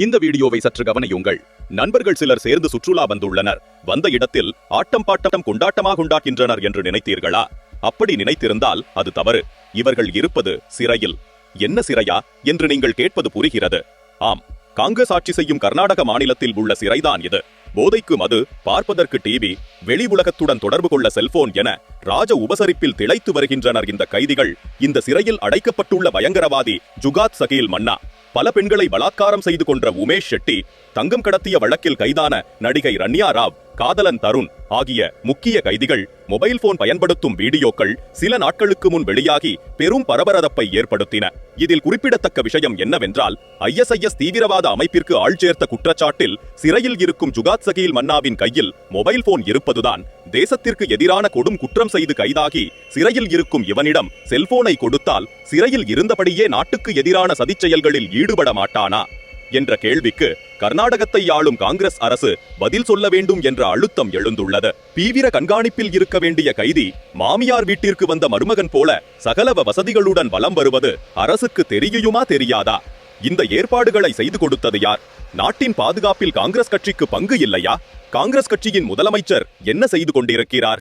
இந்த வீடியோவை சற்று கவனியுங்கள். நண்பர்கள் சிலர் சேர்ந்து சுற்றுலா வந்துள்ளனர். வந்த இடத்தில் ஆட்டம் பாட்டம் கொண்டாட்டமாக கொண்டாடுகின்றனர் என்று நினைத்தீர்களா? அப்படி நினைத்திருந்தால் அது தவறு. இவர்கள் இருப்பது சிறையில். என்ன சிறையா என்று நீங்கள் கேட்பது புரிகிறது. ஆம், காங்கிரஸ் ஆட்சி செய்யும் கர்நாடக மாநிலத்தில் உள்ள சிறைதான் இது. போதைக்கு மது, பார்ப்பதற்கு டிவி, வெளி உலகத்துடன் தொடர்பு கொள்ள செல்போன் என ராஜ உபசரிப்பில் திளைத்து வருகின்றனர் இந்த கைதிகள். இந்த சிறையில் அடைக்கப்பட்டுள்ள பயங்கரவாதி ஜுகாத் சகீல் மன்னா, பல பெண்களை பலாத்காரம் செய்து கொன்ற உமேஷ் ஷெட்டி, தங்கம் கடத்திய வழக்கில் கைதான நடிகை ரன்யா ராவ், காதலன் தருண் ஆகிய முக்கிய கைதிகள் மொபைல் போன் பயன்படுத்தும் வீடியோக்கள் சில நாட்களுக்கு முன் வெளியாகி பெரும் பரபரப்பை ஏற்படுத்தின. இதில் குறிப்பிடத்தக்க விஷயம் என்னவென்றால், ISIS தீவிரவாத அமைப்பிற்கு ஆள் சேர்த்த குற்றச்சாட்டில் சிறையில் இருக்கும் ஜுகாத் சகீல் மன்னாவின் கையில் மொபைல் போன் இருப்பதுதான். தேசத்திற்கு எதிரான கொடும் குற்றம் செய்து கைதாகி சிறையில் இருக்கும் இவனிடம் செல்போனை கொடுத்தால் சிறையில் இருந்தபடியே நாட்டுக்கு எதிரான சதிச்செயல்களில் ஈடுபட மாட்டானா என்ற கேள்விக்கு கர்நாடகத்தை ஆளும் காங்கிரஸ் அரசு பதில் சொல்ல வேண்டும் என்ற அழுத்தம் எழுந்துள்ளது. தீவிர கண்காணிப்பில் இருக்க வேண்டிய கைதி மாமியார் வீட்டிற்கு வந்த மருமகன் போல சகல வசதிகளுடன் வலம் வருவது அரசுக்கு தெரியுமா தெரியாதா? இந்த ஏற்பாடுகளை செய்து கொடுத்தது யார்? நாட்டின் பாதுகாப்பில் காங்கிரஸ் கட்சிக்கு பங்கு இல்லையா? காங்கிரஸ் கட்சியின் முதலமைச்சர் என்ன செய்து கொண்டிருக்கிறார்?